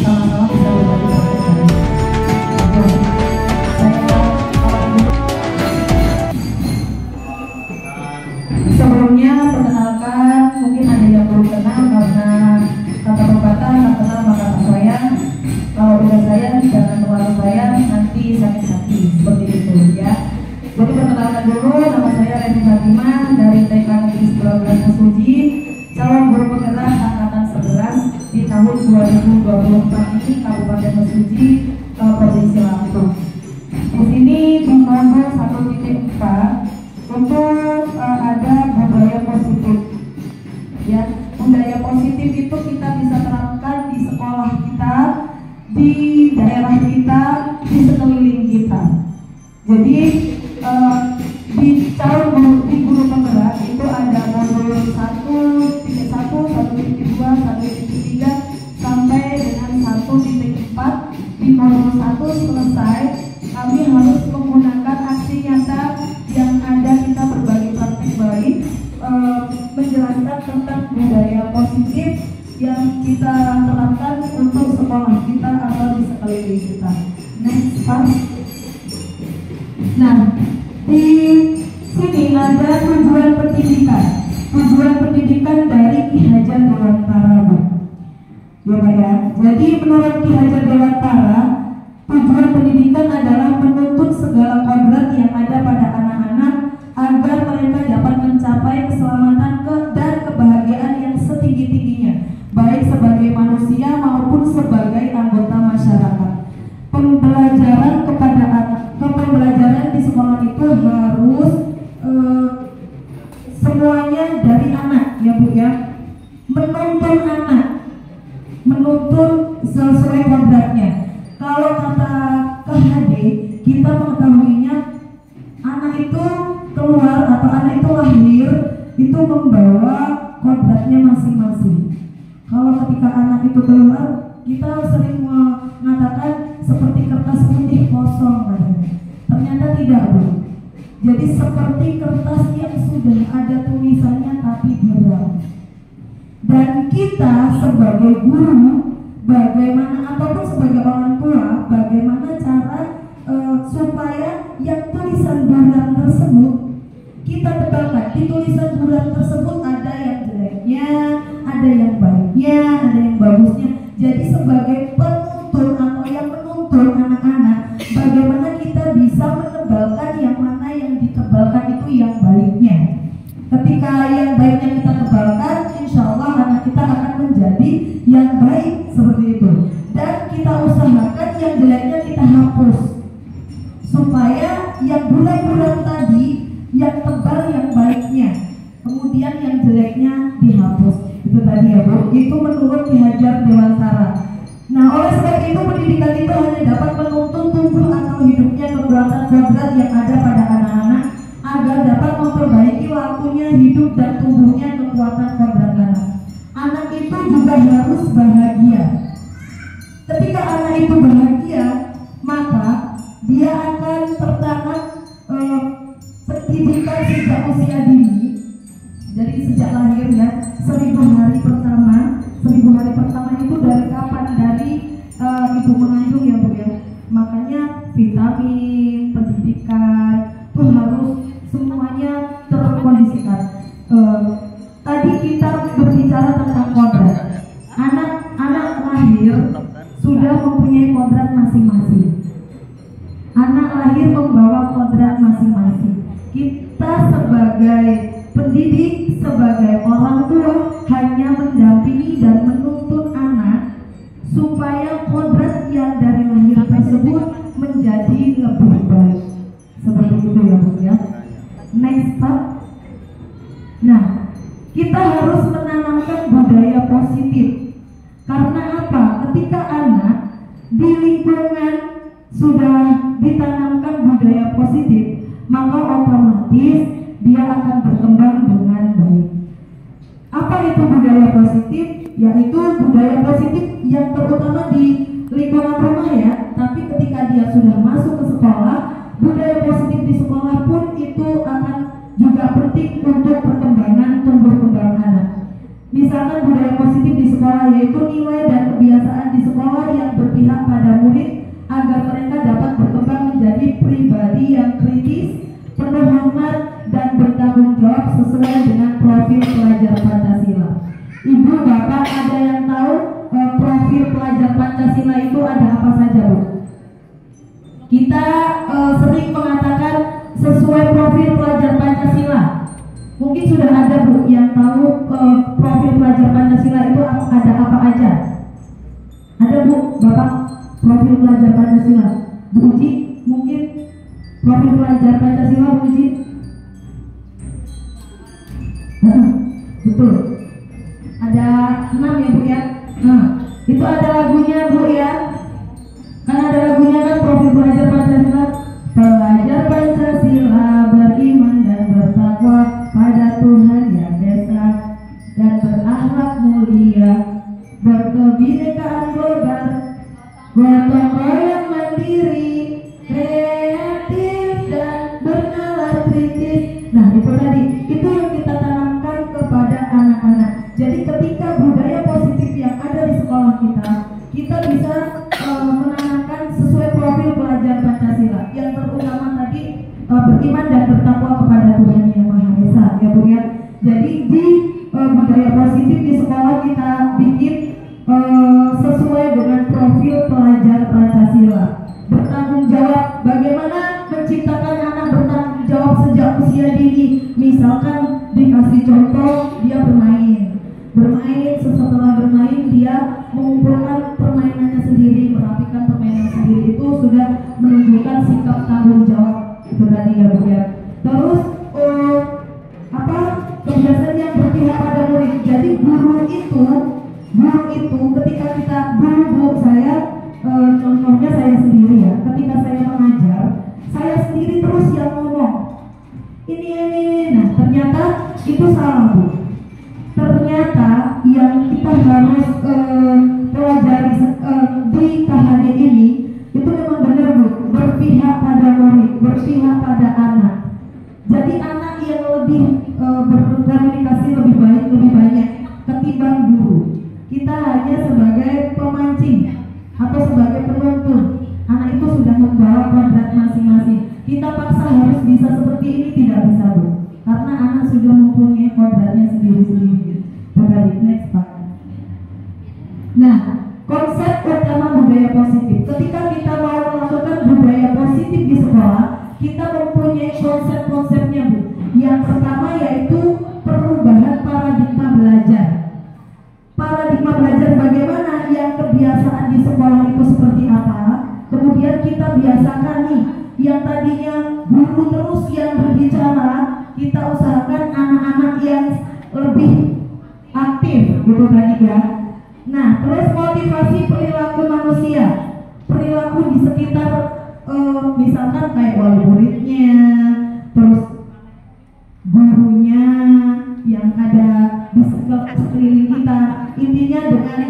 sama-sama bisa berbagi praktek. Sebelumnya perkenalkan, mungkin ada yang belum kenal karena kata pepatah tak kenal maka tak sayang. Kalau udah sayang jangan terlalu sayang, nanti sakit-sakit seperti itu ya. Jadi perkenalkan dulu, nama saya Reni Fatimah dari TK Negeri 19 Mesuji, calon guru penggerak angkatan 11 di tahun 2024 ini Kabupaten Mesuji, Provinsi Lampung. Di sini di nomor 1.4 untuk ada budaya positif. Ya, budaya positif itu kita bisa terapkan di sekolah kita, di daerah kita, di sekeliling kita. Jadi di calon guru penggerak itu ada modul 1.1, 1.2, 1.3 sampai dengan 1.4. Di modul 1 selesai, kami harus menggunakan aksi nyata yang ada, kita berbagi praktik baik, menjelaskan tentang budaya positif yang kita terapkan untuk sekolah kita atau di sekeliling kita. Next part. Nah, di sini ada tujuan pendidikan. Tujuan pendidikan dari Ki Hajar Dewantara, Bu. Ya, Pak ya. Jadi menurut Ki Hajar Dewantara, tujuan pendidikan adalah menuntut segala kodrat yang ada pada anak-anak agar mereka dapat mencapai keselamatan dan kebahagiaan yang setinggi-tingginya, baik sebagai manusia maupun sebagai anggota masyarakat. Pembelajaran kepada anak, pembelajaran di sekolah itu harus semuanya dari anak, ya Bu ya. Menuntun anak, menuntun sesuai kodratnya. Kalau kata KHD, kita mengetahuinya anak itu keluar atau anak itu lahir itu membawa kodratnya masing-masing. Kalau ketika anak itu keluar, kita sering mengatakan seperti kertas putih kosong katanya. Ternyata tidak, Bu. Jadi seperti kertas yang sudah ada tulisannya tapi berat. Dan kita sebagai guru, bagaimana ataupun sebagai orang tua, bagaimana cara supaya yang tulisan bulan tersebut kita tebalkan. Di tulisan bulan tersebut ada yang jeleknya, ada yang baiknya, ada yang bagusnya. Jadi sebagai penuntun atau yang menuntun anak-anak, bagaimana kita bisa menebalkan yang mana yang ditebalkan itu yang baiknya. Ketika yang baiknya kita tebalkan, insya Allah anak kita akan menjadi yang baik seperti itu. Dan kita usahakan yang jeleknya kita hapus, supaya yang bulan-bulan tadi yang tebal yang baiknya, kemudian yang jeleknya dihapus. Itu tadi ya Bu, itu menurut Ki Hajar Dewantara. Nah, oleh sebab itu pendidikan itu hanya dapat menuntun tumbuh atau hidupnya kekuatan kodrat yang ada pada anak-anak agar dapat memperbaiki waktunya hidup dan tumbuhnya kekuatan kodrat anak. Anak itu juga harus bahagia. Ketika anak itu bahagia, maka dia akan tertanam pendidikan sejak usia dini. Jadi sejak lahir ya, 1000 hari pertama. 1000 hari pertama itu dari kapan? Dari ibu mengandung ya Bu ya. Makanya vitamin, pendidikan itu harus semuanya terkondisikan. Tadi kita berbicara tentang kodrat. Anak lahir sudah mempunyai kodrat masing-masing. Anak lahir membawa kodrat masing-masing. Kita sebagai pendidik, sebagai orang tua hanya mendampingi dan menuntun anak supaya kodrat yang dari lahir tersebut menjadi lebih baik. Seperti itu ya Bu ya. Next part. Nah, kita harus menanamkan budaya positif. Karena apa? Ketika anak di lingkungan sudah ditanamkan budaya positif, maka otomatis dia akan berkembang dengan baik. Apa itu budaya positif? Yaitu budaya positif yang terutama di lingkungan rumah ya, tapi ketika dia sudah masuk ke sekolah, budaya positif di sekolah pun itu akan juga penting untuk perkembangan tumbuh kembang anak. Misalkan budaya positif di sekolah yaitu nilai dan kebiasaan di sekolah yang kepekaan pada murid agar mereka dapat berkembang menjadi pribadi yang kritis, penuh hormat, dan bertanggung jawab sesuai dengan profil pelajar Pancasila. Ibu, Bapak, ada yang tahu profil pelajar Pancasila itu ada apa saja, Bu? Kita sering mengatakan sesuai profil pelajar Pancasila. Mungkin sudah ada, Bu, yang tahu profil pelajar Pancasila itu ada apa aja? Ada, Bu, Bapak, profil pelajar Pancasila? Bu Uci, mungkin profil pelajar Pancasila, Bu Uci? Betul. Ada 6 ya, Bu ya. Nah, itu ada lagunya, Bu ya. Kan ada lagunya kan, profil pelajar Pancasila. Pelajar Pancasila beriman dan bertakwa pada Tuhan yang Esa dan berakhlak mulia, berkebinekaan global, gotong royong mandiri, kreatif dan bernalar kritis. Nah, itu tadi, itu yang kita tanamkan kepada anak-anak. Jadi ketika budaya positif yang ada di sekolah kita bisa menanamkan sesuai profil pelajar Pancasila yang terutama tadi beriman dan bertakwa kepada Tuhan yang Maha Esa, ya Bu ya. Jadi di budaya positif di sekolah kita bikin sesuai dengan profil pelajar Pancasila. Bertanggung jawab, bagaimana menciptakan anak bertanggung jawab sejak usia dini. Misalkan dikasih contoh, dia bermain, setelah bermain dia mengumpulkan permainannya sendiri, merapikan permainan sendiri, itu sudah menunjukkan sikap tanggung jawab itu tadi ya Bu ya. Terus kebiasaan yang berpihak pada murid. Jadi guru itu ketika kita guru saya contohnya saya sendiri ya, ketika saya mengajar, saya sendiri terus yang ngomong ini. Nah, ternyata itu salah, Bu. Ternyata yang kita harus pelajari di KHD ini itu memang benar, Bu, berpihak pada murid, berpihak pada anak. Jadi anak yang lebih berkomunikasi lebih banyak ketimbang guru. Kita hanya sebagai pemancing atau sebagai penuntun. Anak itu sudah membawa kodrat masing-masing. Kita paksa harus bisa seperti ini, tidak bisa, Bu, karena anak sudah mempunyai kodratnya sendiri-sendiri. Kembali, next Pak. Nah, konsep utama budaya positif. Ketika kita mau melakukan budaya positif di sekolah, kita mempunyai konsep-konsepnya, Bu. Yang pertama yaitu perubahan paradigma belajar. Paradigma belajar bagaimana, yang kebiasaan di sekolah itu seperti apa. Kemudian kita biasakan nih, yang tadinya guru terus yang berbicara, kita usahakan anak-anak yang lebih aktif gitu tadi ya. Nah, terus motivasi perilaku manusia, perilaku di sekitar misalkan kayak wali muridnya, terus gurunya yang ada di sekeliling kita, intinya dengan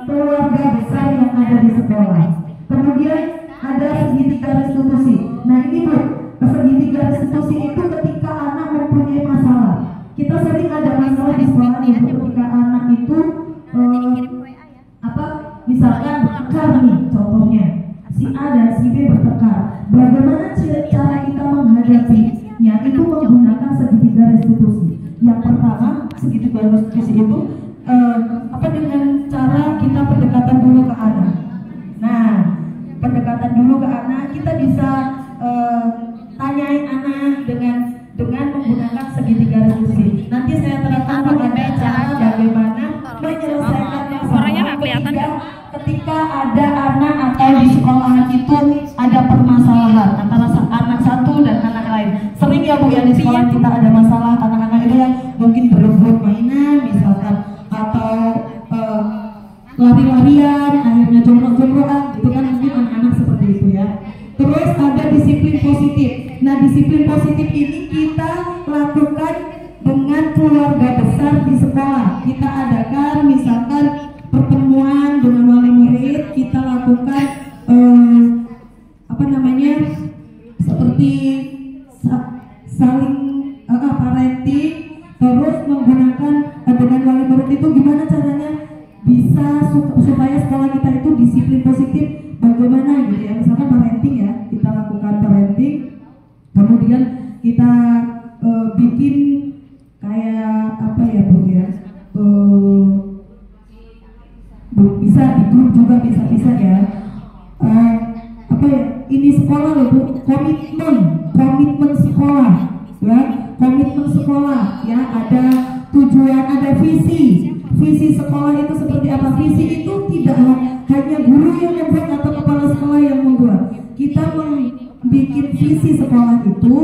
keluarga besar yang ada di sekolah. Kemudian ada segitiga restitusi. Nah ini, Bu, segitiga restitusi itu ketika anak mempunyai masalah. Kita sering ada masalah di sekolah nih, ketika anak itu misalkan bertengkar nih, contohnya si A dan si B bertengkar. Bagaimana cara kita menghadapinya? Itu menggunakan segitiga restitusi. Yang pertama, segitiga restitusi itu dengan cara kita pendekatan dulu ke anak. Nah, pendekatan dulu ke anak, kita bisa tanyain anak dengan menggunakan segitiga restitusi. Nanti saya terangkan pada cara bagaimana menyelesaikan masalah ketika ada anak atau di sekolahan itu ada permasalahan antara anak satu dan anak lain. Sering ya, Bu, ya, di sekolah kita ada masalah anak-anak itu yang mungkin berebut mainan misalkan, atau lari-larian, akhirnya jongkok-jongkokan gitu kan, mungkin anak-anak seperti itu ya. Terus ada disiplin positif. Nah, disiplin positif ini kita lakukan dengan keluarga besar di sekolah. Kita adakan misalkan pertemuan dengan wali murid, kita lakukan seperti saling parenting, terus menggunakan dengan wali murid itu gimana caranya bisa supaya sekolah kita itu disiplin disiplin positif bagaimana gitu ya, misalkan parenting ya, kita lakukan parenting, kemudian kita bikin kayak apa ya Bu ya, bisa di grup juga bisa ya, apa ya, ini sekolah loh Bu, komitmen sekolah ya, komitmen sekolah ya, ada tujuan, ada visi sekolah itu seperti apa. Visi itu tidak hanya guru yang membuat atau kepala sekolah yang membuat. Kita membuat visi sekolah itu,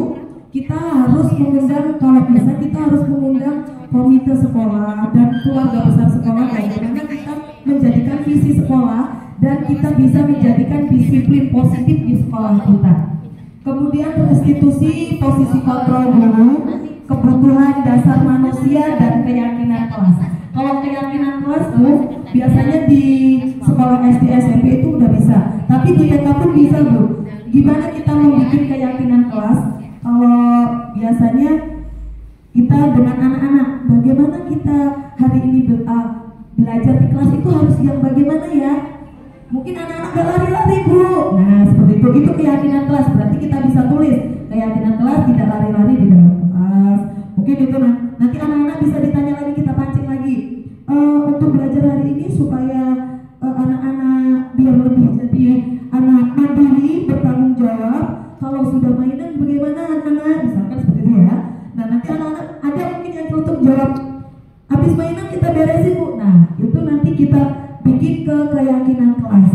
kita harus mengundang, kalau bisa kita harus mengundang komite sekolah dan keluarga besar sekolah, bagaimana kita menjadikan visi sekolah dan kita bisa menjadikan disiplin positif di sekolah kita. Kemudian restitusi posisi kontrol guru, kebutuhan dasar manusia dan keyakinan kelas. Kalau keyakinan kelas Bu, biasanya di sekolah SD SMP itu udah bisa, tapi di TK pun bisa Bu. Gimana kita membuat keyakinan kelas? Kalau biasanya kita dengan anak-anak, bagaimana kita hari ini belajar di kelas itu harus yang bagaimana ya? Mungkin anak-anak gak lari-lari Bu. Nah seperti itu keyakinan kelas. Berarti kita bisa tulis keyakinan kelas tidak lari-lari di dalam kelas. Mungkin itu nanti anak-anak bisa ditanya lagi, kita pancing lagi. Untuk belajar hari ini supaya anak-anak biar lebih jadi anak mandiri, bertanggung jawab. Kalau sudah mainan bagaimana anak-anak? Misalkan seperti itu ya. Nah nanti anak-anak ada mungkin yang untuk jawab, habis mainan kita beresin Bu. Nah itu nanti kita bikin ke keyakinan kelas.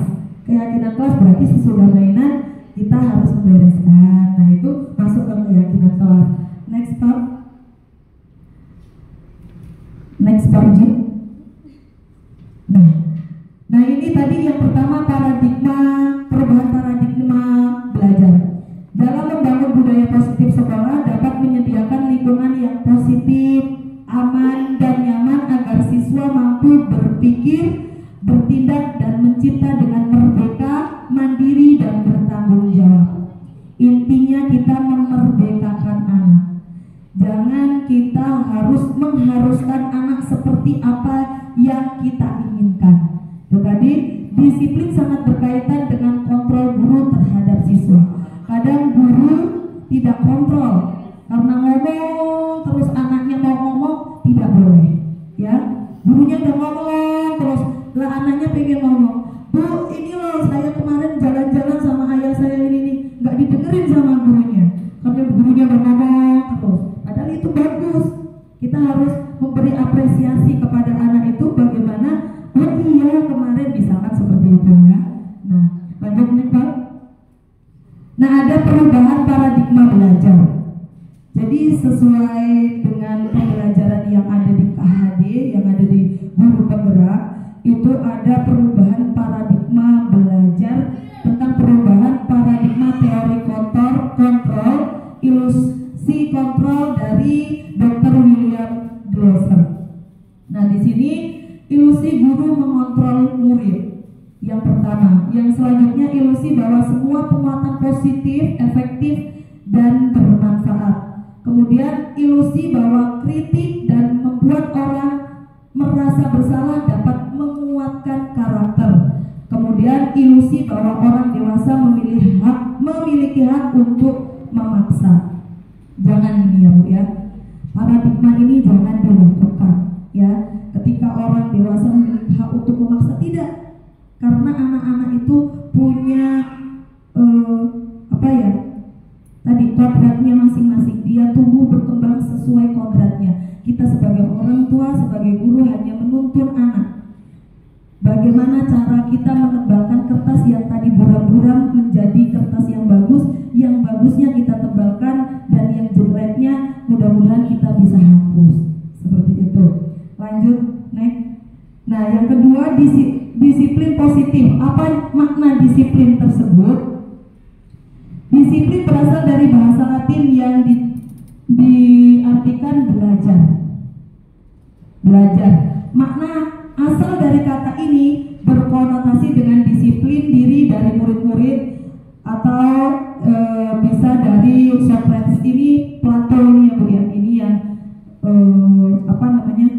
Keyakinan kelas berarti sesudah mainan kita harus membereskan. Nah itu masuk ke keyakinan kelas. Next part Jim. Nah ini tadi yang pertama, perubahan paradigma belajar. Dalam membangun budaya positif sekolah dapat menyediakan lingkungan yang positif, aman dan nyaman agar siswa mampu berpikir, bertindak dan mencipta dengan merdeka, mandiri dan bertanggung jawab. Intinya kita memerdekakan anak. Jangan kita harus mengharuskan anak seperti apa yang kita inginkan. Itu tadi, disiplin sangat berkaitan dengan kontrol guru terhadap siswa. Kadang guru tidak kontrol karena ngomong terus, anaknya mau ngomong tidak boleh ya. Gurunya udah ngomong terus, lah anaknya pengen ngomong, Bu ini loh saya kemarin jalan-jalan sama ayah saya ini nggak didengerin sama gurunya karena gurunya udah ngomong terus. Padahal itu bagus, kita harus memberi apresiasi kepada anak itu, bagaimana oh iya kemarin misalkan seperti itu ya. Nah lanjut nih Pak. Nah ada perubahan paradigma belajar. Jadi sesuai dengan pembelajaran yang ada di KHD, yang ada di guru penggerak, itu ada perubahan paradigma belajar, tentang perubahan paradigma teori kontrol, ilusi kontrol dari Dr. William Glasser. Nah di sini ilusi guru mengontrol murid. Yang pertama, yang selanjutnya ilusi bahwa semua penguatan positif, efektif dan bermanfaat. Kemudian ilusi bahwa kritik dan membuat orang merasa bersalah dapat menguatkan karakter. Kemudian ilusi bahwa orang dewasa memiliki hak untuk memaksa. Jangan ini ya Bu ya. Paradigma ini jangan dilakukan ya. Ketika orang dewasa memiliki hak untuk memaksa, tidak. Karena anak-anak itu punya apa ya? Tadi kodratnya masing-masing, dia tumbuh berkembang sesuai kodratnya. Kita sebagai orang tua, sebagai guru hanya menuntun anak. Bagaimana cara kita menebalkan kertas yang tadi buram-buram menjadi kertas yang bagus, yang bagusnya kita tebalkan dan yang jeleknya mudah-mudahan kita bisa hapus. Seperti itu. Lanjut, next. Nah, yang kedua disiplin positif. Apa makna disiplin tersebut? Disiplin berasal dari bahasa Latin yang diartikan belajar. Makna asal dari kata ini berkonotasi dengan disiplin diri dari murid-murid, atau bisa dari Socrates ini, Plato ini ya Bu ya. Ini yang apa namanya?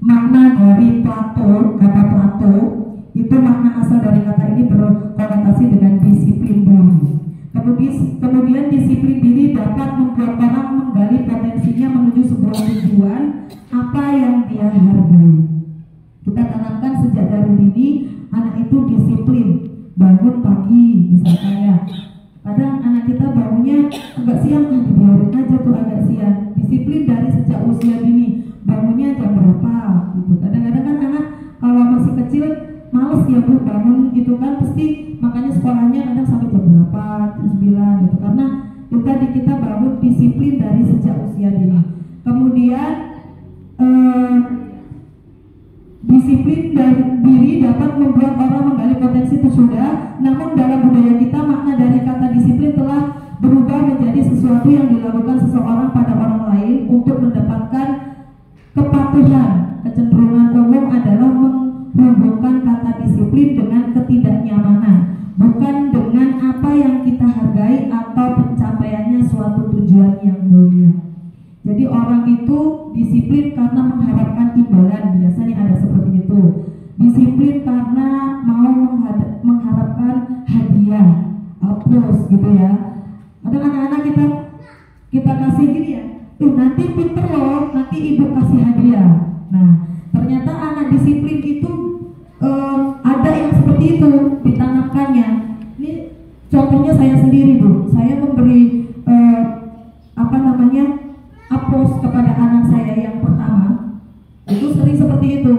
Makna dari Plato, kata Plato itu makna asal dari kata ini berkonotasi dengan disiplin diri. Kemudian disiplin diri dapat membuat orang menggali potensinya menuju sebuah tujuan apa yang dia hargai. Kita tanamkan sejak dari dini anak itu disiplin, bangun pagi misalnya ya. Kadang anak kita bangunnya agak siang, dibiarin aja tuh agak siang. Disiplin dari sejak usia dini, bangunnya jam berapa gitu. Kadang-kadang kan anak kalau masih kecil males ya bu bangun gitu kan, pasti makanya sekolahnya kadang sampai jam berapa, jam 9 gitu, karena itu tadi kita bangun disiplin dari sejak usia dini. Kemudian disiplin dari diri dapat membuat orang menggali potensi itu sudah, namun dalam budaya kita makna dari kata disiplin telah berubah menjadi sesuatu yang dilakukan seseorang pada orang lain untuk mendapatkan kepatuhan. Kecenderungan umum adalah menghubungkan kata disiplin dengan ketidaknyamanan, bukan dengan apa yang kita hargai atau pencapaiannya suatu tujuan yang mulia. Jadi orang itu disiplin karena mengharapkan imbalan, biasanya ada seperti itu. Disiplin karena mau mengharapkan hadiah, aplaus gitu ya. Ada anak-anak kita kasih gini ya, nanti pinter loh, nanti ibu kasih hadiah. Nah, ternyata anak disiplin itu ada yang seperti itu ditanamkannya. Ini contohnya saya sendiri bu, saya memberi aplaus kepada anak saya yang pertama, itu sering seperti itu.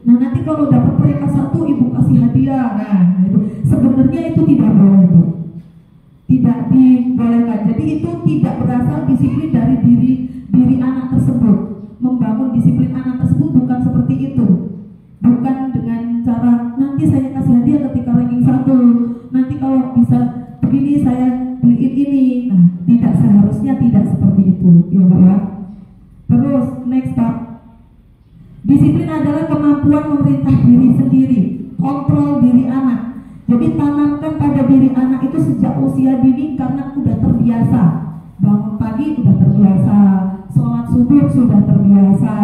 Nah nanti kalau dapat peringkat 1 ibu kasih hadiah. Nah itu sebenarnya itu tidak boleh bu, tidak dibolehkan. Jadi itu tidak berasal disiplin dari diri anak tersebut. Membangun disiplin anak tersebut bukan seperti itu, bukan dengan cara nanti saya kasih hadiah ketika ranking 1, nanti kalau bisa begini saya beliin ini. Nah tidak, seharusnya tidak seperti itu ya bu ya. Terus next part, disiplin adalah kemampuan memerintah diri sendiri, kontrol diri anak. Jadi tanamkan pada diri anak itu sejak usia dini karena udah terbiasa. Bangun pagi udah terbiasa, sholat subuh sudah terbiasa,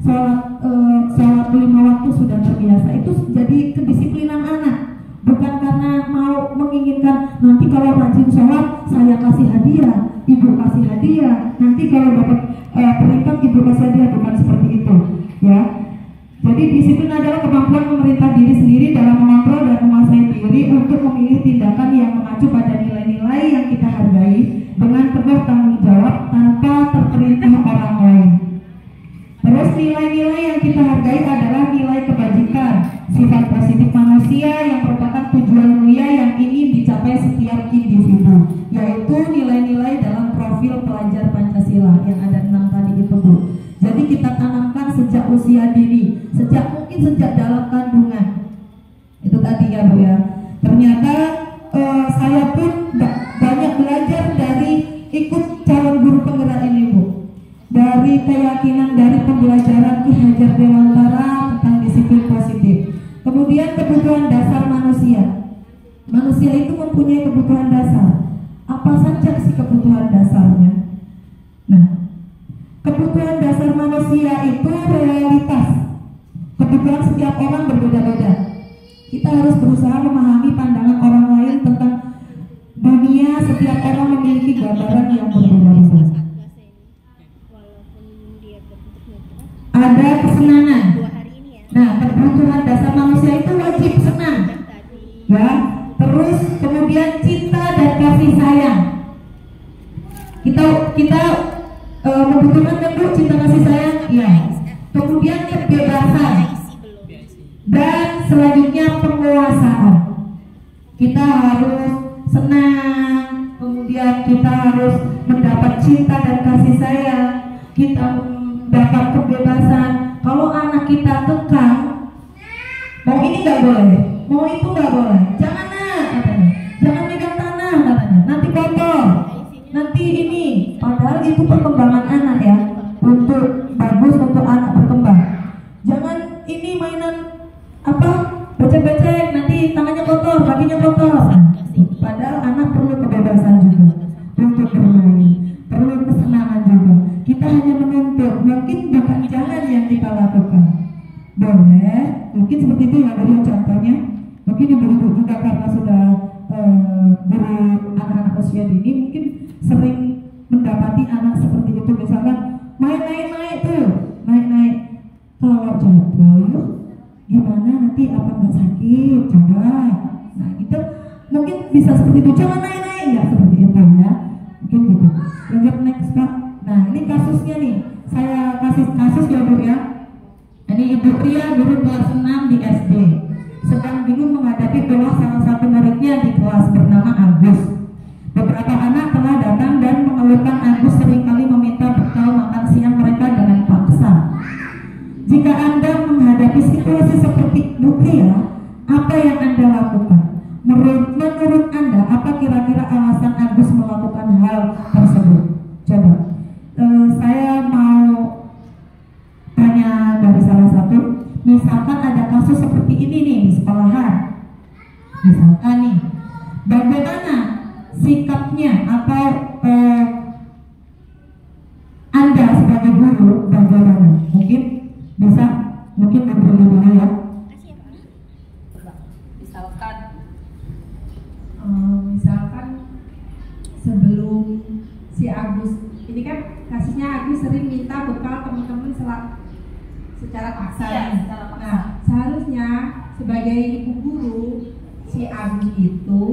sholat 5 waktu sudah terbiasa. Itu jadi kedisiplinan anak, bukan karena mau menginginkan nanti kalau rajin sholat saya kasih hadiah, ibu kasih hadiah, nanti kalau dapat peringkat ibu kasih hadiah, bukan seperti itu ya. Jadi disiplin adalah kemampuan memerintah diri sendiri dalam mengontrol dan menguasai diri untuk memilih tindakan yang mengacu pada nilai-nilai yang kita hargai dengan penuh tanggung jawab tanpa terperintah orang lain. Terus nilai-nilai yang kita hargai adalah nilai kebajikan, sifat positif manusia yang merupakan tujuan mulia yang ingin dicapai setiap individu, yaitu nilai-nilai dalam profil pelajar Pancasila yang ada 6 tadi itu bu. Jadi kita tanamkan sejak usia dini, mungkin sejak dalam kandungan. Itu tadi ya bu ya. Ternyata saya pun banyak belajar dari ikut calon guru penggerak ini bu. Dari keyakinan dari pembelajaran Ki Hajar Dewantara tentang disiplin positif. Kemudian kebutuhan dasar manusia. Manusia itu mempunyai kebutuhan dasar. Apa saja sih kebutuhan dasarnya? Nah, kebutuhan dasar manusia itu realitas. Kebutuhan setiap orang berbeda-beda. Kita harus berusaha memahami pandangan orang lain tentang dunia. Setiap orang memiliki gambaran yang berbeda-beda. Ada kesenangan. Nah, kebutuhan dasar manusia itu wajib senang, ya. Terus kemudian cinta dan kasih sayang. Kita membutuhkan kan bu cinta kasih sayang, ya. Kemudian kebebasan dan selanjutnya penguasaan. Kita harus senang, kemudian kita harus mendapat cinta dan kasih sayang. Kita dapat kebebasan. Kalau anak kita kekang, mau ini nggak boleh, mau itu nggak boleh, jangan katanya, jangan megang tanah katanya, nanti kotor, nanti ini. Padahal itu perkembangan anak ya, untuk bagus untuk anak berkembang. Jangan ini mainan becek-becek, nanti tangannya kotor, kakinya kotor. Padahal anak perlu kebebasan juga untuk bermain, perlu kesenangan juga. Kita hanya menuntut, mungkin bukan jangan yang kita lakukan. Boleh, mungkin seperti itu ya dari contohnya. mungkin ibu-ibu juga karena sudah guru anak-anak usia dini mungkin sering mendapati anak seperti itu, misalkan naik tuh, naik kalau jatuh gimana nanti apa nggak sakit, coba. Nah itu mungkin bisa seperti itu, jangan naik ya, seperti itu ya, mungkin gitu. Lanjut next Pak. Nah ini kasusnya nih, saya kasih kasus ya Bu ya. Ini Ibu Ria, guru kelas 6 di SD, sedang bingung menghadapi pola salah satu muridnya di kelas bernama Agus. Beberapa anak telah datang dan mengeluhkan Agus seringkali meminta bekal makan siang mereka dengan paksa. Jika Anda menghadapi situasi seperti Bu Ria, apa yang Anda lakukan? Menurut Anda, apa kira-kira alasan Agus melakukan hal tersebut? Coba, saya mau tanya dari salah satu. Misalkan ada kasus seperti ini nih di sekolahan, misalkan nih, bagaimana sikapnya atau Anda sebagai guru bagaimana? Mungkin bisa, mungkin berbeda dulu ya. Misalkan sebelum si Agus ini kan kasusnya, Agus sering minta bekal teman-teman secara paksa. Nah, seharusnya sebagai ibu guru si Agus itu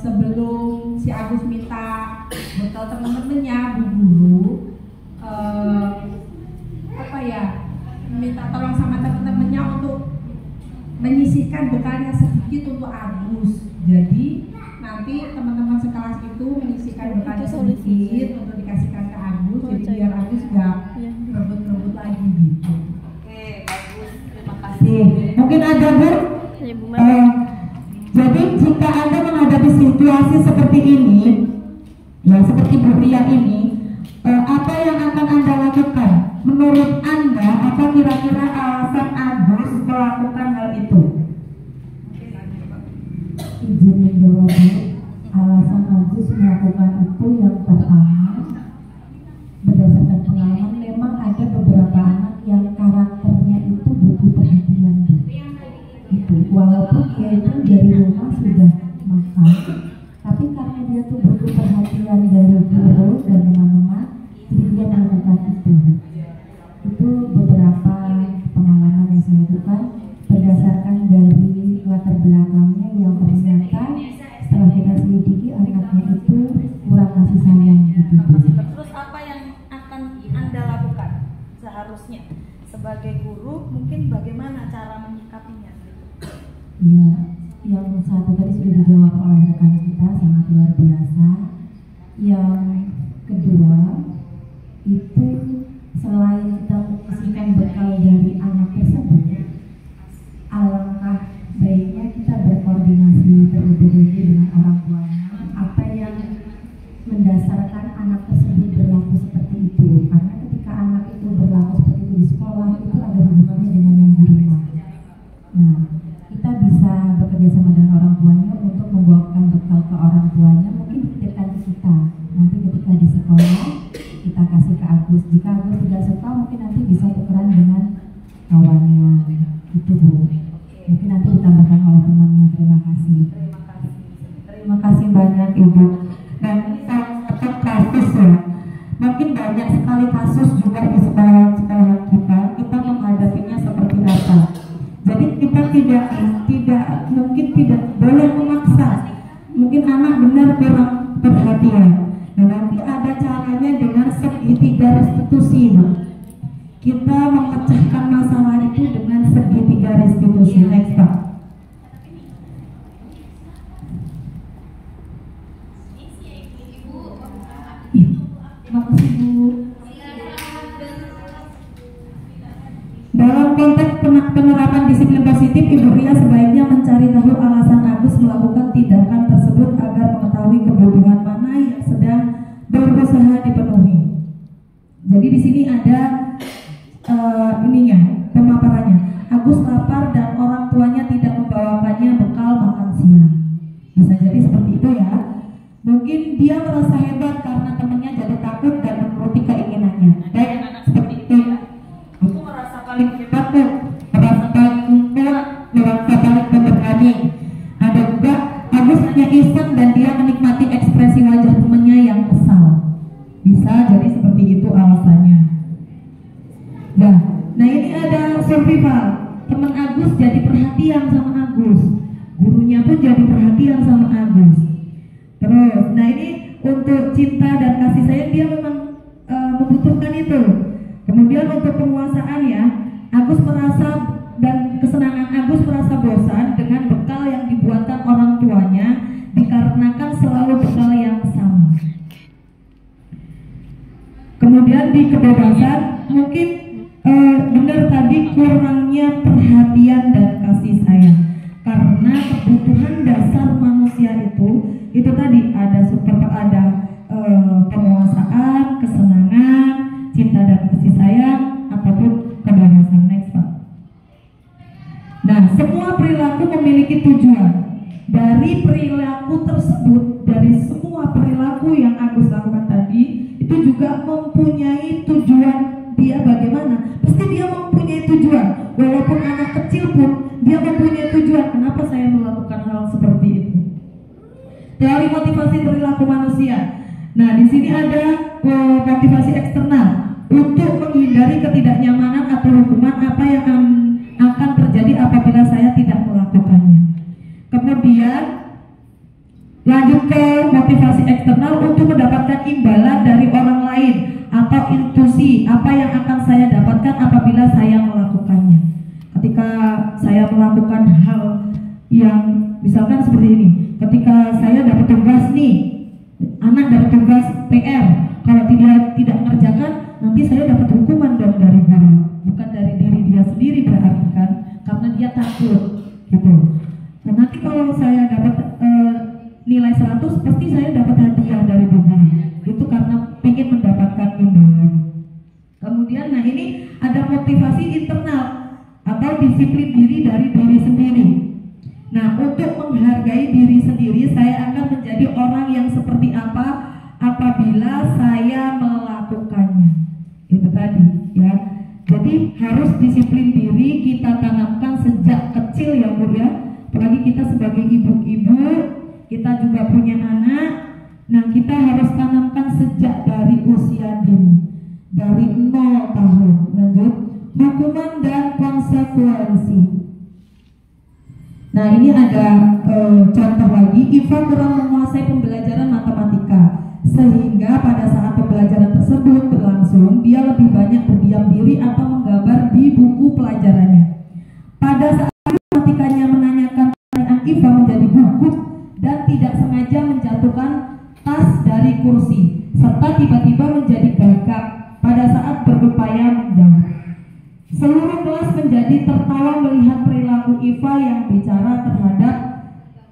sebelum si Agus minta bekal teman-temannya, bu guru minta tolong sama teman-temannya untuk menyisihkan bekalnya sedikit untuk Agus. Jadi nanti teman-teman sekelas itu menyisihkan bekalnya sedikit untuk dikasihkan ke Agus, jadi biar Agus gak rebut-rebut lagi gitu. Oke, bagus, terima kasih. Mungkin ada Bu. Jadi jika Anda menghadapi situasi seperti ini, ya seperti Bu Ria ini, apa yang akan Anda lakukan? Menurut Anda, apa kira-kira alasan Agus melakukan hal itu? Izin menjawab, alasan Agus melakukan itu yang pertama, berdasarkan pengalaman memang ada beberapa anak yang karakternya itu butuh perhatian. Itu walaupun dia itu dari rumah sudah makan, tapi karena dia tuh butuh perhatian dari guru dan teman-teman, jadi dia melakukan itu. Itu beberapa pengalaman yang saya lakukan berdasarkan dari latar belakangnya yang ternyata setelah kita selidiki anaknya itu kurang kasih sayang gitu. Terus apa yang akan Anda lakukan seharusnya sebagai guru? Mungkin bagaimana cara menyikapinya? Ya, yang satu tadi sudah dijawab oleh rekan kita, sangat luar biasa. Yang kedua itu selain kita menyisihkan bekal dari anak tersebut, alangkah baiknya kita berkoordinasi terlebih dahulu dengan orang tuanya, apa yang mendasarkan anak tersebut berlaku seperti itu. Karena ketika anak itu berlaku seperti itu di sekolah, itu ada hubungannya dengan yang di rumah. Nah, kita bisa bekerja sama dengan orang tuanya untuk membawakan bekal ke orang tuanya, mungkin dititipkan ke kita. Nanti ketika di sekolah kita kasih ke Agus. Jika Agus tidak suka, mungkin nanti bisa tukeran dengan kawannya. Itu Bu. Mungkin nanti ditambahkan oleh temannya. Terima kasih. Terima kasih banyak Ibu. Dan satu kasus ya, mungkin banyak sekali kasus juga di sekolah-sekolah kita. Kita menghadapinya seperti apa? Jadi kita mungkin tidak boleh memaksa. Mungkin anak benar kurang perhatian. Dan nanti ada caranya dengan segitiga restitusi. Kita memecahkan masalah itu dengan segitiga restitusi. Next Pak. Terima kasih Bu. Dalam konteks penerapan disiplin positif, Ibu Ria sebaiknya mencari tahu alasan Agus melakukan tindakan tersebut agar mengetahui kebutuhan mana yang sedang berusaha dipenuhi. Jadi di sini ada pemaparannya. Agus lapar dan orang tuanya tidak membawakannya bekal makan siang. Bisa jadi seperti itu ya. Mungkin dia merasa hebat karena temannya jadi takut dan menuruti keinginannya. Baik, seperti itu ya. Aku merasa paling hebat tuh, merasa paling kuat, merasa paling iseng dan dia menikmati ekspresi wajah temannya yang kesal. Bisa jadi seperti itu alasannya. Nah ini ada survival. Teman Agus jadi perhatian sama Agus, gurunya pun jadi perhatian sama Agus. Terus, nah ini untuk cinta dan kasih sayang dia memang membutuhkan itu. Kemudian untuk penguasaan ya, Agus merasa dan kesenangan Agus merasa bosan dengan bekal yang dibuatkan orang tuanya dikarenakan selalu bekal yang sama. Kemudian di kebebasan mungkin benar tadi kurangnya perhatian dan kasih sayang, karena kebutuhan dasar manusia itu tadi ada penguasaan, kesenangan, cinta dan kasih sayang ataupun kebebasan. Next Pak. Nah, semua perilaku memiliki tujuan. Dari perilaku tersebut, dari semua perilaku yang Agus lakukan tadi, itu juga mempunyai tujuan. Dia bagaimana? Pasti dia mempunyai tujuan. Walaupun anak kecil pun dia mempunyai tujuan. Kenapa saya melakukan hal seperti itu? Teori motivasi perilaku manusia. Nah, di sini ada motivasi eksternal untuk menghindari ketidaknyamanan atau hukuman apa yang akan terjadi apabila saya tidak melakukannya. Kemudian lanjut ke motivasi eksternal untuk mendapatkan imbalan dari orang lain atau intuisi apa yang akan saya dapatkan apabila saya melakukannya. Ketika saya melakukan hal yang misalkan seperti ini, ketika saya dapat tugas nih, anak dapat tugas PR, kalau tidak mengerjakan nanti saya dapat hukuman dong dari guru, bukan dari diri dia sendiri berarti kan, karena dia takut gitu. Nah, nanti kalau saya dapat nilai 100 pasti saya dapat hadiah dari guru, itu karena ingin mendapatkan imbalan. Kemudian nah ini ada motivasi internal atau disiplin diri dari diri sendiri. Nah, untuk menghargai diri sendiri, saya akan menjadi orang yang seperti apa apabila saya melakukannya. Itu tadi ya. Jadi harus disiplin diri kita tanamkan sejak kecil ya Bu ya. Apalagi kita sebagai ibu-ibu, kita juga punya anak. Nah, kita harus tanamkan sejak dari usia dini, dari 0 tahun. Lanjut, hukuman dan konsekuensi. Nah, ini ada contoh lagi. Iva kurang menguasai pembelajaran matematika, sehingga pada saat pembelajaran tersebut berlangsung, dia lebih banyak berdiam diri atau menggambar di buku pelajarannya. Pada saat matematikanya menanyakan pertanyaan, Iva menjadi gugup dan tidak sengaja menjatuhkan tas dari kursi, serta tiba-tiba menjadi gagap pada saat berupaya menjawab. Seluruh kelas menjadi tertawa melihat perilaku Iva yang bicara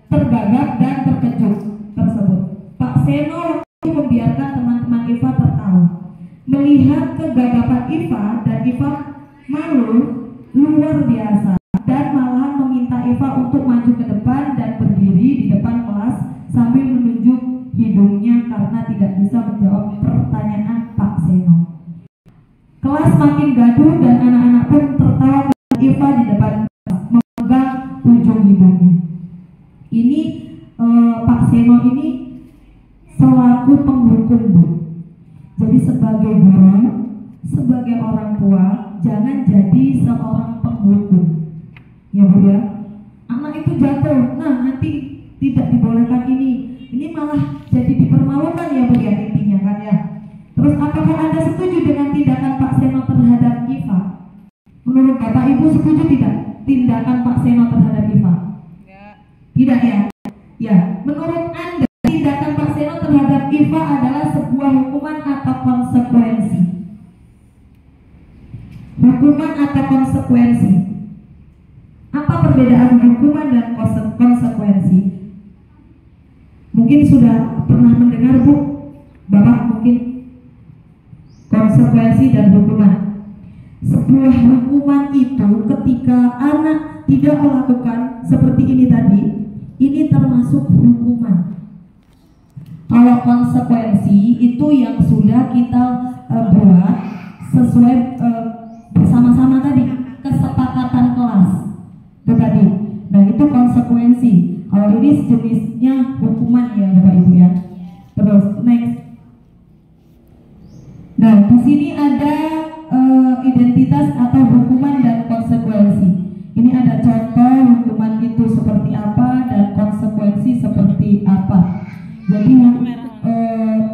tergagap dan terkejut tersebut. Pak Seno membiarkan teman-teman Iva tertawa. Melihat kegagapan Iva dan Iva malu luar biasa dan malahan meminta Iva untuk maju ke depan dan berdiri di depan kelas sambil menunjuk hidungnya karena tidak bisa menjawab pertanyaan Pak Seno. Kelas makin gaduh dan anak-anak pun tertawa melihat Iva di depan kelas memegang ujung hidungnya. Ini Pak Seno ini selaku penghukum Bu. Jadi sebagai guru, sebagai orang tua, jangan jadi seorang penghukum. Ya Bu ya. Anak itu jatuh, nah nanti tidak dibolehkan ini malah jadi dipermalukan ya Bu ya, intinya kan ya. Terus apakah Anda setuju dengan tindakan Pak Seno terhadap Iva? Menurut Bapak Ibu setuju tidak tindakan Pak Seno terhadap Iva? Tidak ya? Ya, menurut Anda tindakan Pak Seno terhadap Iva adalah sebuah hukuman atau konsekuensi? Hukuman atau konsekuensi? Apa perbedaan hukuman dan konsekuensi? Mungkin sudah pernah mendengar Bu, Bapak mungkin konsekuensi dan hukuman. Sebuah hukuman itu ketika anak tidak melakukan seperti ini tadi, ini termasuk hukuman. Kalau konsekuensi itu yang sudah kita buat sesuai bersama-sama tadi, kesepakatan kelas itu tadi. Nah Nah, itu konsekuensi. Kalau ini sejenisnya hukuman ya Bapak Ibu ya. Terus next. Nah, di sini ada identitas atau hukuman dan konsekuensi. Ini ada contoh hukuman itu seperti apa dan konsekuensi seperti apa. Jadi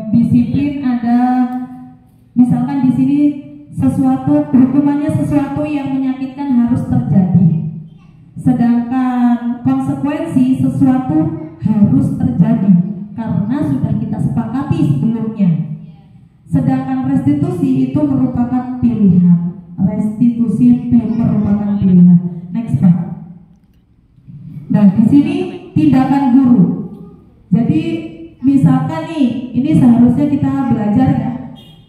disiplin ada, misalkan di sini sesuatu hukumannya sesuatu yang menyakitkan harus terjadi. Sedangkan konsekuensi sesuatu harus terjadi karena sudah kita sepakati sebelumnya. Sedangkan restitusi itu merupakan pilihan. Restitusi merupakan pilihan. Next Pak. Nah, di sini tindakan guru. Jadi misalkan nih, ini seharusnya kita belajar ya.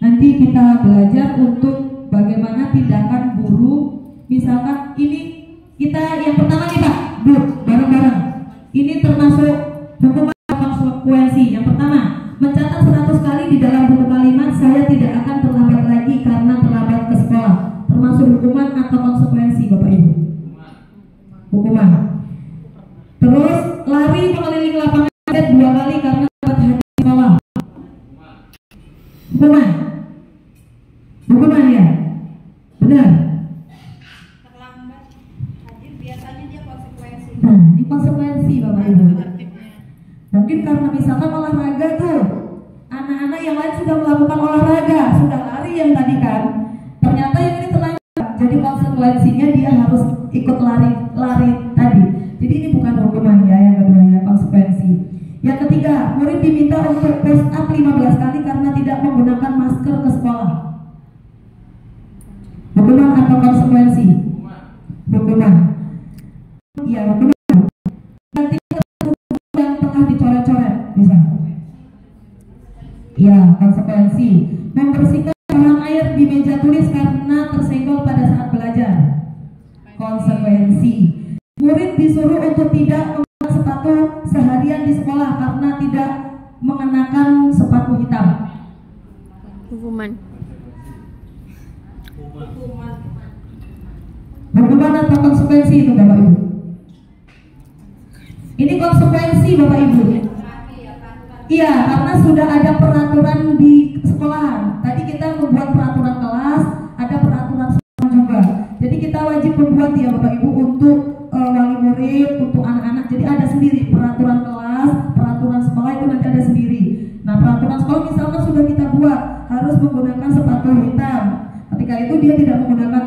Nanti kita belajar untuk bagaimana tindakan guru. Misalkan ini kita yang pertama nih Pak, bareng-bareng. Ini termasuk hukuman konsekuensi. Yang pertama, mencatat 100 kali di dalam buku kalimat saya tidak akan terlambat lagi karena terlambat ke sekolah. Termasuk hukuman atau konsekuensi Bapak Ibu? Hukuman. Terus lari mengelilingi lapangan 2 kali karena dapat hadiah sekolah. Hukuman. Hukuman ya? Benar. Terlambat hadir biasanya dia konsekuensi. Nah, ini konsekuensi Bapak Ibu. Mungkin karena misalkan olahraga tuh, anak-anak yang lain sudah melakukan olahraga, sudah lari yang tadi kan, ternyata yang ini terlambat, jadi konsekuensinya dia harus ikut lari tadi. Jadi ini bukan hukuman ya, yang kedua ya, konsekuensi. Yang ketiga, murid diminta untuk push up 15 kali karena tidak menggunakan masker ke sekolah. Hukuman atau konsekuensi? Hukuman. Iya, hukuman. Nanti yang tengah dicoret-coret bisa. Iya, konsekuensi. Membersihkan bahan air di meja tulis karena tersenggol pada saat belajar. Konsekuensi. Murid disuruh untuk tidak menggunakan sepatu seharian di sekolah karena tidak mengenakan sepatu hitam. Hukuman. Hukuman atau konsekuensi itu Bapak Ibu? Ini konsekuensi Bapak Ibu. Iya, karena sudah ada peraturan di sekolahan. Tadi kita membuat peraturan kelas, ada peraturan sekolah juga. Jadi kita wajib membuat ya Bapak Ibu untuk wali murid, untuk anak-anak. Jadi ada sendiri peraturan kelas, peraturan sekolah itu nanti ada sendiri. Nah, peraturan sekolah misalkan sudah kita buat harus menggunakan sepatu hitam. Ketika itu dia tidak menggunakan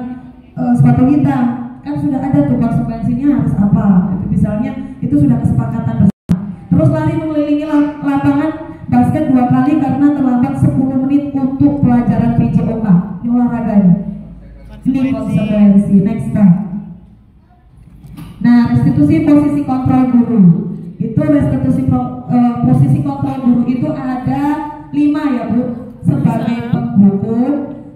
sepatu hitam, kan sudah ada tuh konsekuensinya harus apa. Itu misalnya itu sudah kesepakatan bersama. Terus lari mengelilingi lapangan basket 2 kali karena terlambat 10 menit untuk pelajaran PJOK. Ini olahraganya. Ini konsekuensi. Next Pak. Nah, restitusi posisi kontrol guru. Itu restitusi posisi kontrol guru itu ada 5 ya Bu. Sebagai penghukum,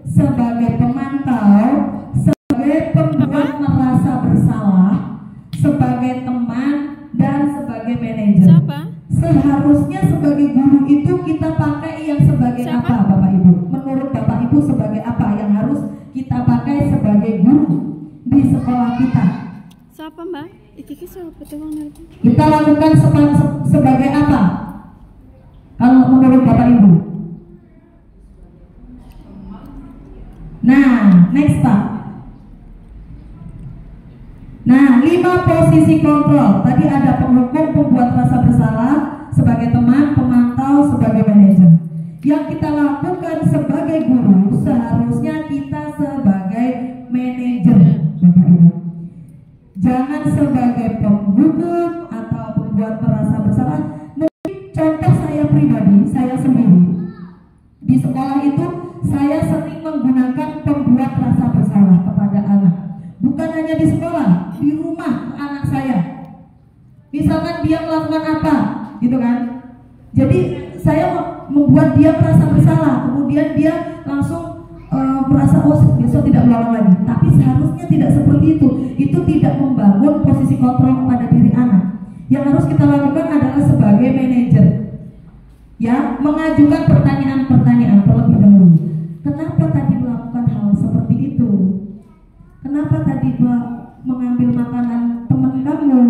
sebagai pemantau, sebagai pembuat merasa bersalah, sebagai teman, dan sebagai manajer. Seharusnya sebagai guru itu kita pakai yang sebagai apa Bapak Ibu? Menurut Bapak Ibu sebagai apa yang harus kita pakai sebagai guru di sekolah kita? Siapa Mbak? Kita lakukan sebagai apa? Kalau menurut Bapak Ibu? Nah, next Pak. Nah, 5 posisi kontrol. Tadi ada penghukum, pembuat rasa bersalah, sebagai teman, pemantau, sebagai manajer. Yang kita lakukan sebagai guru, seharusnya kita sebagai manajer, Bapak Ibu. Jangan sebagai penghukum atau pembuat merasa bersalah. Mungkin contoh saya pribadi, saya sendiri. Di sekolah itu, saya sering menggunakan pembuat rasa bersalah kepada anak. Bukan hanya di sekolah, di rumah anak saya. Misalkan dia melakukan apa, gitu kan? Jadi saya membuat dia merasa bersalah, kemudian dia langsung merasa besok tidak mengulang lagi. Tapi seharusnya tidak seperti itu. Itu tidak membangun posisi kontrol pada diri anak. Yang harus kita lakukan adalah sebagai manajer, ya, mengajukan pertanyaan-pertanyaan terlebih dahulu. Kenapa tadi melakukan hal seperti itu? Kenapa tadi mengambil makanan teman kamu?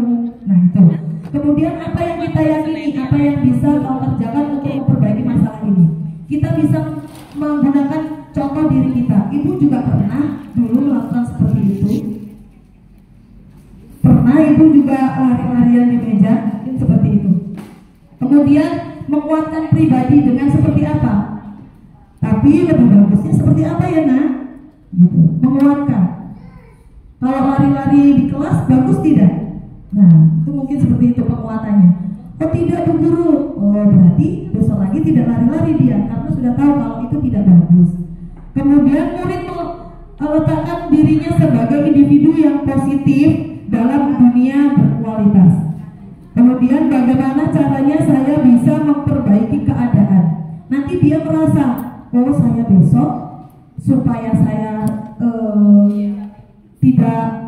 Kemudian apa yang kita yakini, apa yang bisa kau kerjakan untuk memperbaiki masalah ini. Kita bisa menggunakan contoh diri kita. Ibu juga pernah dulu melakukan seperti itu. Pernah ibu juga lari-larian di meja, mungkin seperti itu. Kemudian menguatkan pribadi dengan seperti apa? Tapi lebih bagusnya seperti apa ya nak? Gitu, menguatkan. Kalau lari-lari di kelas bagus tidak? Nah, itu mungkin seperti itu penguatannya. Oh tidak Bu Guru, oh berarti besok lagi tidak lari-lari dia karena sudah tahu kalau itu tidak bagus. Kemudian murid meletakkan dirinya sebagai individu yang positif dalam dunia berkualitas. Kemudian bagaimana caranya saya bisa memperbaiki keadaan. Nanti dia merasa, oh saya besok supaya saya tidak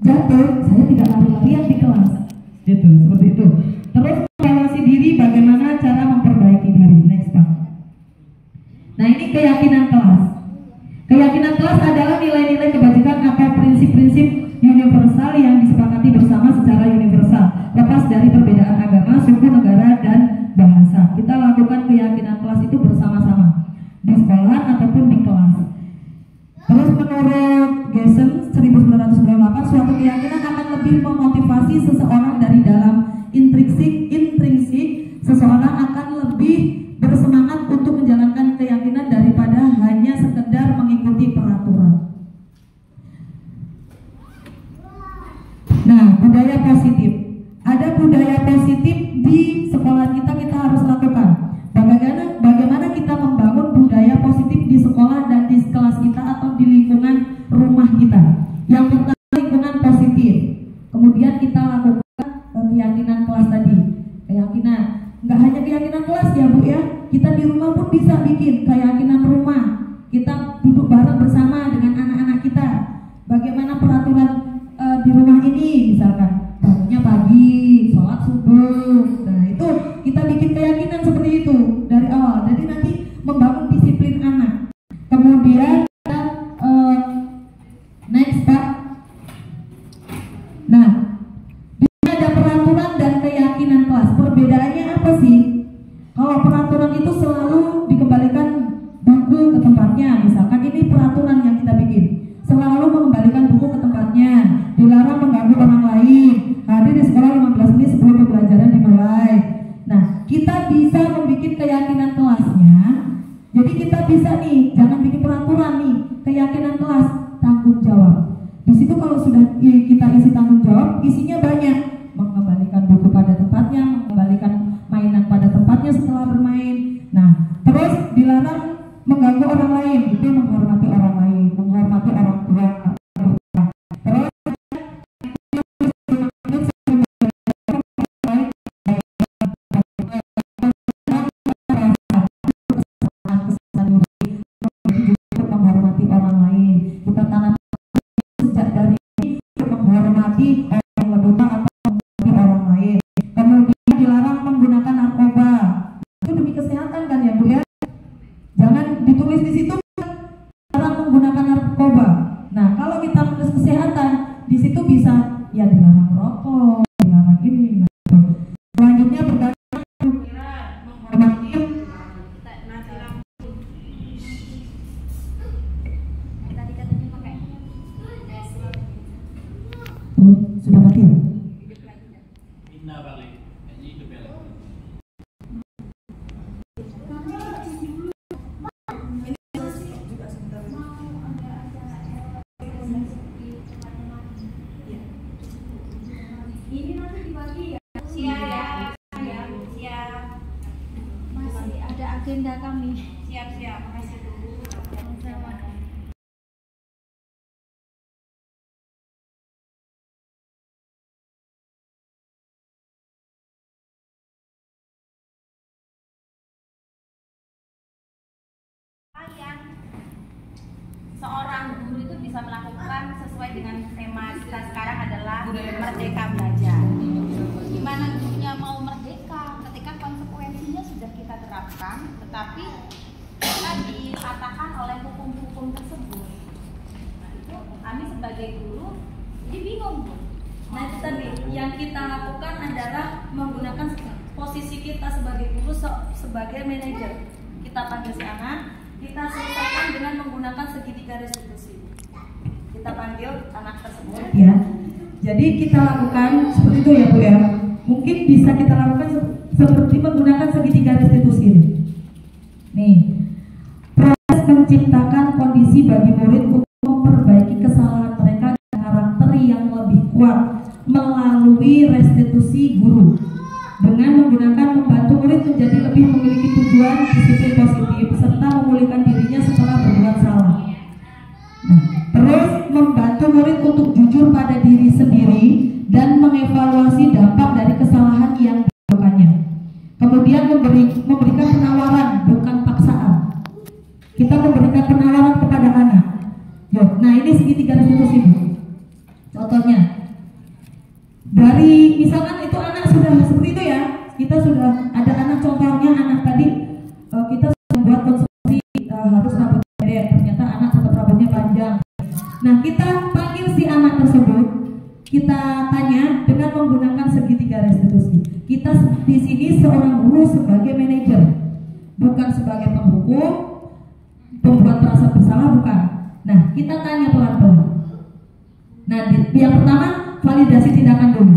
jatuh, saya tidak lari-larian di kelas. Gitu, seperti itu. Terus evaluasi diri, bagaimana cara memperbaiki diri. Next Pak. Nah ini keyakinan kelas. Keyakinan kelas adalah nilai-nilai kebajikan atau prinsip-prinsip universal yang disepakati bersama secara universal, lepas dari perbedaan agama, suku, negara, dan bahasa. Kita lakukan keyakinan kelas itu bersama-sama di sekolah ataupun di kelas. Terus menurut Gessen 1998, suatu keyakinan akan lebih memotivasi seseorang dari dalam. Intrinsik seseorang akan lebih bersemangat untuk menjalankan keyakinan daripada hanya sekedar mengikuti peraturan. Nah, budaya positif. Ada budaya positif di sekolah kita harus lakukan. Bagaimana kita membangun budaya positif di sekolah dan di kelas kita atau di lingkungan rumah kita. Yang pertama lingkungan positif. Kemudian kita lakukan keyakinan kelas tadi. Keyakinan, nggak hanya keyakinan kelas ya Bu ya. Kita di rumah pun bisa bikin keyakinan rumah. Kita duduk bareng bersama dengan anak-anak kita. Bagaimana peraturan di rumah ini, misalkan bangunnya pagi, sholat subuh. Nah itu kita bikin keyakinan seperti itu dari awal. Jadi nanti membangun disiplin anak. Kemudian next Pak. Nah, ada peraturan dan keyakinan kelas. Perbedaannya apa sih? Kalau peraturan itu selalu dikembalikan buku ke tempatnya. Misalkan ini peraturan yang kita bikin. Selalu mengembalikan buku ke tempatnya. Dilarang mengganggu orang lain. Hadir di sekolah 15 menit sebelum pembelajaran dimulai. Nah, kita bisa membuat keyakinan kelasnya. Jadi kita bisa nih, jangan bikin peraturan nih. Keyakinan kelas, tanggung jawab. Di situ kalau sudah kita isi tanggung jawab, isinya banyak. Mengembalikan buku pada tempatnya, mengembalikan mainan pada tempatnya setelah bermain. Nah, terus dilarang mengganggu orang lain, itu menghormati orang lain, menghormati orang tua. Terus menghormati orang lain. Kita tanam sejak dari menghormati orang lebih tua atau menghormati orang lain. Kemudian dilarang menggunakan narkoba. Itu demi kesehatan kan ya Bu ya? Jangan ditulis di situ dilarang menggunakan narkoba. Nah, kalau kita menulis kesehatan, di situ bisa ya dilarang merokok, dilarang ini. Selanjutnya berkaitan menghormati. Sudah mati ya? Ini nanti dibagi ya? Siap. Masih ada agenda kami. Siap. Makasih dulu. Yang seorang guru itu bisa melakukan sesuai dengan tema kita sekarang adalah merdeka belajar. Gimana gurunya mau merdeka ketika konsekuensinya sudah kita terapkan, tetapi kita dipatahkan oleh hukum-hukum tersebut. Nah, itu kami sebagai guru jadi bingung, Bu. Nah itu tadi yang kita lakukan adalah menggunakan posisi kita sebagai guru, sebagai manajer. Kita panggil si anak, kita selesaikan dengan menggunakan segitiga restitusi. Kita panggil anak tersebut. Ya, jadi kita lakukan seperti itu ya Bu ya. Mungkin bisa kita lakukan seperti menggunakan segitiga restitusi. Nih, proses menciptakan kondisi bagi murid untuk memperbaiki kesalahan mereka dan karakter yang lebih kuat melalui restitusi guru dengan menggunakan membantu murid menjadi lebih memiliki tujuan disiplin positif serta memulihkan dirinya setelah berbuat salah. Nah, terus membantu murid untuk jujur pada diri sendiri dan mengevaluasi dampak dari kesalahan yang dilakukannya. Kemudian memberikan penawaran, bukan paksaan. Kita memberikan penawaran kepada anak. Nah ini segitiga restitusi. Contohnya, dari misalkan itu anak sudah seperti itu ya, kita sudah ada anak contohnya, anak tadi kita sudah buat konsumsi harus rambut pendek, ternyata anak tetap rambutnya panjang. Nah kita panggil si anak tersebut, kita tanya dengan menggunakan segitiga restitusi. Kita di sini seorang guru sebagai manajer, bukan sebagai penghukum, pembuat merasa bersalah, bukan. Nah kita tanya pelan-pelan. Nah yang pertama, validasi tindakan dulu.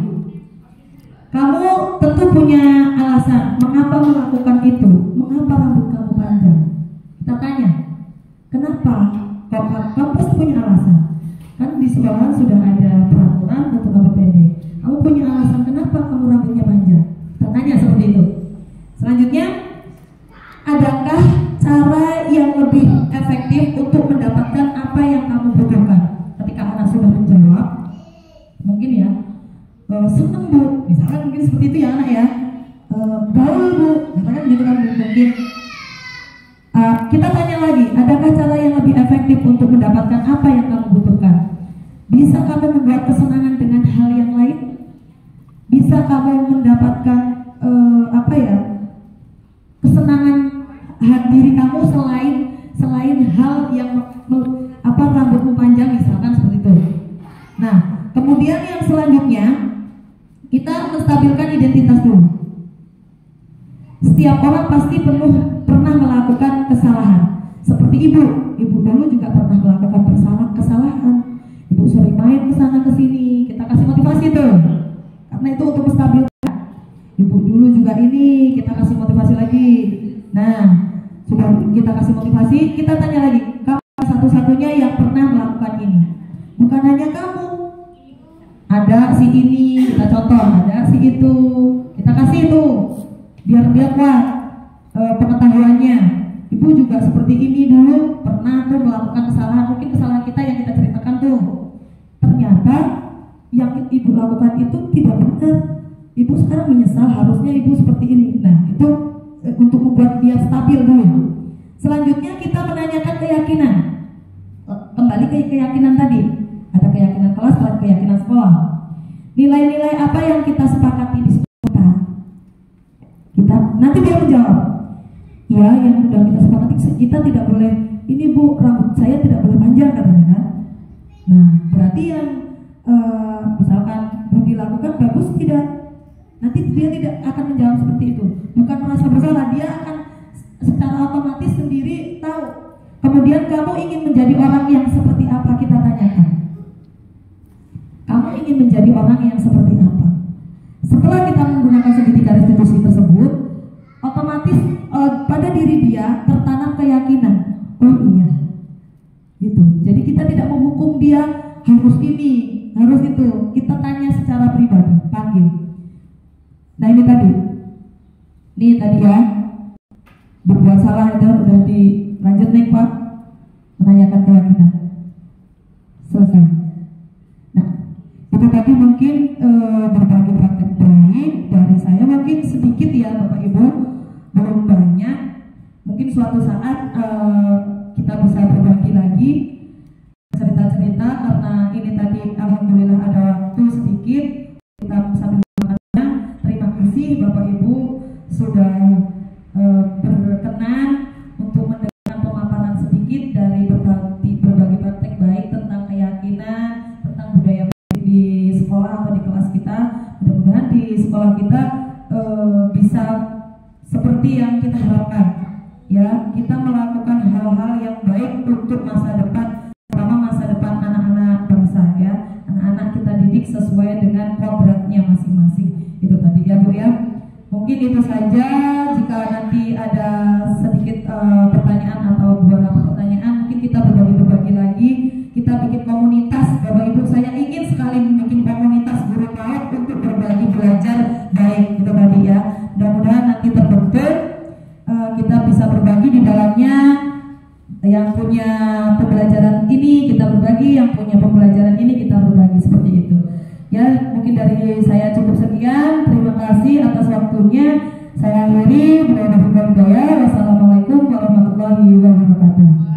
Kamu tentu punya alasan mengapa melakukan itu, mengapa rambut kamu panjang. Kita tanya, kenapa? Kamu pasti punya alasan. Kan di sekolah sudah ada peraturan untuk rambut pendek. Kamu punya alasan kenapa kamu rambutnya panjang. Kita tanya seperti itu. Selanjutnya, adakah cara yang lebih efektif untuk mendapatkan apa yang kamu butuhkan? Ketika anak sudah menjawab, mungkin ya, seneng Bu, misalkan mungkin seperti itu ya anak ya, gaul Bu, misalkan gitu kan mungkin. Kita tanya lagi, adakah cara yang lebih efektif untuk mendapatkan apa yang kamu butuhkan? Bisa kamu membuat kesenangan dengan hal yang lain? Bisa kamu mendapatkan kesenangan diri kamu selain hal yang rambutmu panjang misalkan seperti itu. Nah, kemudian yang selanjutnya kita menstabilkan identitas dulu. Setiap orang pasti pernah melakukan kesalahan. Seperti ibu dulu juga pernah melakukan kesalahan. Ibu sering main ke sana ke sini, kita kasih motivasi tuh. Karena itu untuk menstabilkan. Ibu dulu juga ini, kita kasih motivasi lagi. Nah, sudah kita kasih motivasi, kita tanya lagi, kamu satu-satunya yang pernah melakukan ini. Bukan hanya kamu. Ada si ini, kita contoh, ada si itu. Kita kasih itu biar dia kuat pengetahuannya. Ibu juga seperti ini dulu pernah tuh melakukan kesalahan, mungkin kesalahan kita yang kita ceritakan tuh. Ternyata yang ibu lakukan itu tidak benar. Ibu sekarang menyesal, harusnya ibu seperti ini. Nah itu untuk membuat dia stabil dulu. Selanjutnya kita menanyakan keyakinan. Kembali ke keyakinan tadi. Ada keyakinan kelas, ada keyakinan sekolah. Nilai-nilai apa yang kita sepakati di sekolah? Kita nanti dia menjawab. Ya, yang sudah kita sepakati, kita tidak boleh. Ini Bu, rambut saya tidak boleh panjang katanya kan. Nah, berarti yang misalkan dilakukan bagus tidak? Nanti dia tidak akan menjawab seperti itu. Bukan merasa bersalah, dia akan secara otomatis sendiri tahu. Kemudian kamu ingin menjadi orang yang seperti apa, kita tanyakan. Kamu ingin menjadi orang yang seperti apa? Setelah kita menggunakan segitiga restitusi tersebut, otomatis pada diri dia tertanam keyakinan. Oh iya, gitu. Jadi kita tidak menghukum dia harus ini, harus itu. Kita tanya secara pribadi, panggil. Nah ini tadi ya, berbuat salah itu udah dilanjut nih Pak, menanyakan keyakinan. Selesai. Nah itu tadi mungkin berbagi praktek baik dari saya, mungkin sedikit ya Bapak Ibu, belum banyak. Mungkin suatu saat kita bisa berbagi lagi cerita-cerita, karena ini tadi alhamdulillah ada waktu sedikit kita sambil makannya. Terima kasih Bapak Ibu sudah berkenan untuk mendengarkan pemaparan sedikit dari berbagi praktek baik tentang keyakinan, tentang budaya di sekolah atau di kelas. mudah-mudahan di sekolah kita bisa seperti yang kita harapkan, ya. Kita melakukan hal-hal yang baik untuk masa depan, terutama masa depan anak-anak bangsa, ya. Anak-anak kita didik sesuai dengan kodratnya masing-masing. Itu tadi ya Bu ya. Mungkin itu saja. Jika nanti ada sedikit pertanyaan atau beberapa pertanyaan, mungkin kita berbagi lagi. Kita bikin komunitas, Bapak Ibu. Saya ingin sekali bikin komunitas guru PAUD untuk berbagi belajar baik, gitu tadi ya. Mudah-mudahan nanti terbentuk, kita bisa berbagi di dalamnya. Yang punya pembelajaran ini kita berbagi, yang punya pembelajaran ini kita berbagi, seperti itu. Ya, mungkin dari saya cukup sekian. Terima kasih atas waktunya. Saya akhiri. Wassalamualaikum warahmatullahi wabarakatuh.